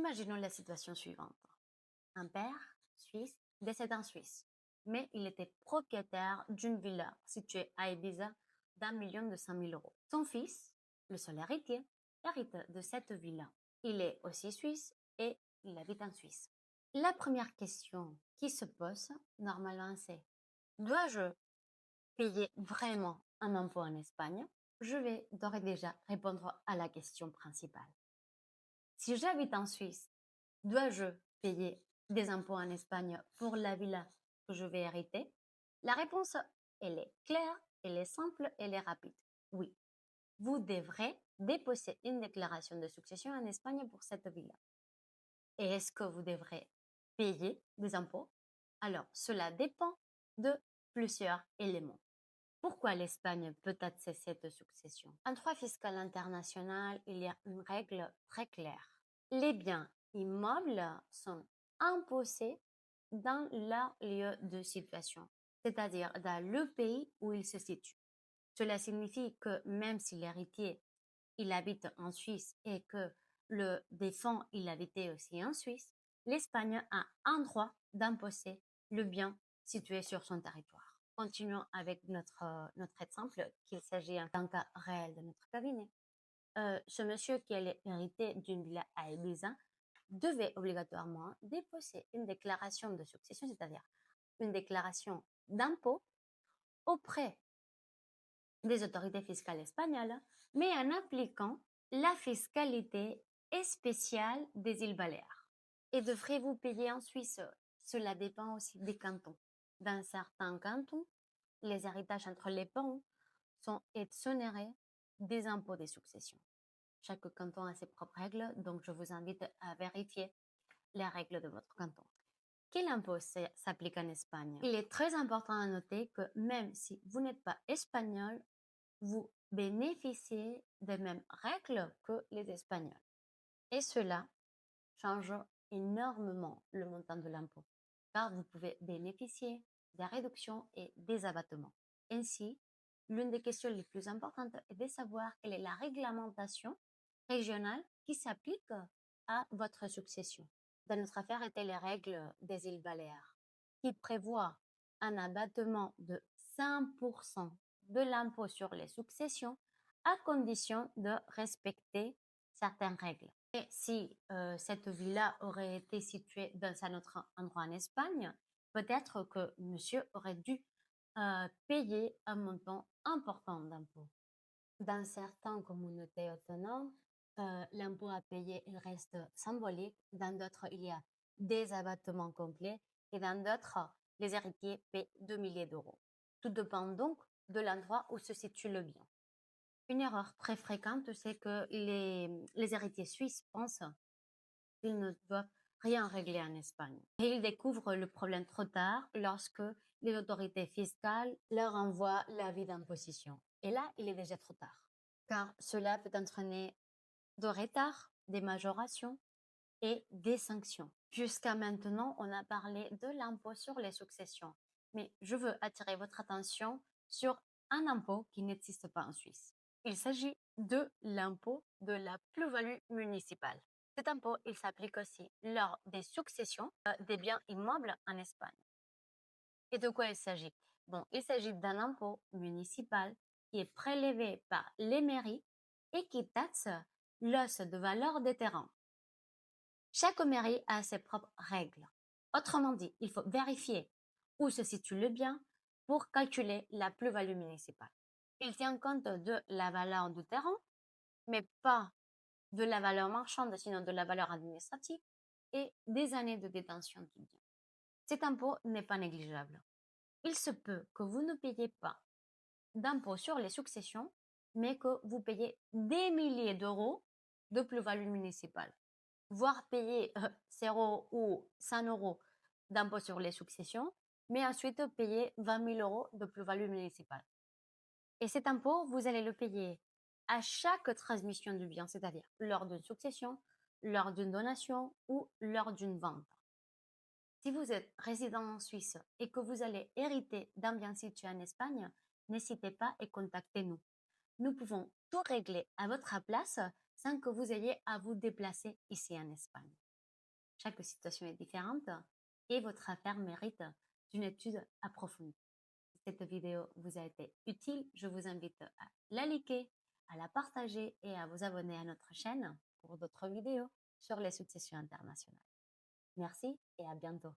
Imaginons la situation suivante. Un père suisse décède en Suisse, mais il était propriétaire d'une villa située à Ibiza d'1 100 000 € Son fils, le seul héritier, hérite de cette villa. Il est aussi suisse et il habite en Suisse. La première question qui se pose normalement c'est: dois-je payer vraiment un impôt en Espagne? Je vais d'ores et déjà répondre à la question principale. Si j'habite en Suisse, dois-je payer des impôts en Espagne pour la villa que je vais hériter? La réponse, elle est claire, elle est simple, elle est rapide. Oui, vous devrez déposer une déclaration de succession en Espagne pour cette villa. Et est-ce que vous devrez payer des impôts? Alors, cela dépend de plusieurs éléments. Pourquoi l'Espagne peut taxer cette succession? En droit fiscal international, il y a une règle très claire. Les biens immeubles sont imposés dans leur lieu de situation, c'est-à-dire dans le pays où ils se situent. Cela signifie que même si l'héritier il habite en Suisse et que le défunt il habitait aussi en Suisse, l'Espagne a un droit d'imposer le bien situé sur son territoire. Continuons avec notre exemple, qu'il s'agit d'un cas réel de notre cabinet. Ce monsieur qui allait hériter d'une villa à Ibiza devait obligatoirement déposer une déclaration de succession, c'est-à-dire une déclaration d'impôt auprès des autorités fiscales espagnoles, mais en appliquant la fiscalité spéciale des îles Baléares. Et devrez-vous payer en Suisse? Cela dépend aussi des cantons. Dans certains cantons, les héritages entre les parents sont exonérés des impôts des successions. Chaque canton a ses propres règles, donc je vous invite à vérifier les règles de votre canton. Quel impôt s'applique en Espagne? Il est très important à noter que même si vous n'êtes pas espagnol, vous bénéficiez des mêmes règles que les Espagnols. Et cela change énormément le montant de l'impôt, car vous pouvez bénéficier des réductions et des abattements. Ainsi, l'une des questions les plus importantes est de savoir quelle est la réglementation régionale qui s'applique à votre succession. Dans notre affaire étaient les règles des îles Baléares, qui prévoient un abattement de 5% de l'impôt sur les successions à condition de respecter certaines règles. Et si cette villa aurait été située dans un autre endroit en Espagne, peut-être que monsieur aurait dû payer un montant important d'impôt. Dans certaines communautés autonomes, l'impôt à payer il reste symbolique. Dans d'autres, il y a des abattements complets. Et dans d'autres, les héritiers paient 2 milliers d'euros. Tout dépend donc de l'endroit où se situe le bien. Une erreur très fréquente, c'est que les héritiers suisses pensent qu'ils ne doivent rien régler en Espagne. Et ils découvrent le problème trop tard lorsque les autorités fiscales leur envoient l'avis d'imposition. Et là, il est déjà trop tard, car cela peut entraîner de retard, des majorations et des sanctions. Jusqu'à maintenant, on a parlé de l'impôt sur les successions, mais je veux attirer votre attention sur un impôt qui n'existe pas en Suisse. Il s'agit de l'impôt de la plus-value municipale. Cet impôt, il s'applique aussi lors des successions des biens immeubles en Espagne. Et de quoi il s'agit? Bon, il s'agit d'un impôt municipal qui est prélevé par les mairies et qui taxe l'os de valeur des terrains. Chaque mairie a ses propres règles. Autrement dit, il faut vérifier où se situe le bien pour calculer la plus-value municipale. Il tient compte de la valeur du terrain, mais pas de la valeur marchande, sinon de la valeur administrative et des années de détention du bien. Cet impôt n'est pas négligeable. Il se peut que vous ne payiez pas d'impôt sur les successions, mais que vous payez des milliers d'euros de plus-value municipale, voire payer 0 ou 100 euros d'impôt sur les successions, mais ensuite payer 20 000 euros de plus-value municipale. Et cet impôt, vous allez le payer à chaque transmission du bien, c'est-à-dire lors d'une succession, lors d'une donation ou lors d'une vente. Si vous êtes résident en Suisse et que vous allez hériter d'un bien situé en Espagne, n'hésitez pas et contactez-nous. Nous pouvons tout régler à votre place sans que vous ayez à vous déplacer ici en Espagne. Chaque situation est différente et votre affaire mérite une étude approfondie. Si cette vidéo vous a été utile, je vous invite à la liker, à la partager et à vous abonner à notre chaîne pour d'autres vidéos sur les successions internationales. Merci et à bientôt.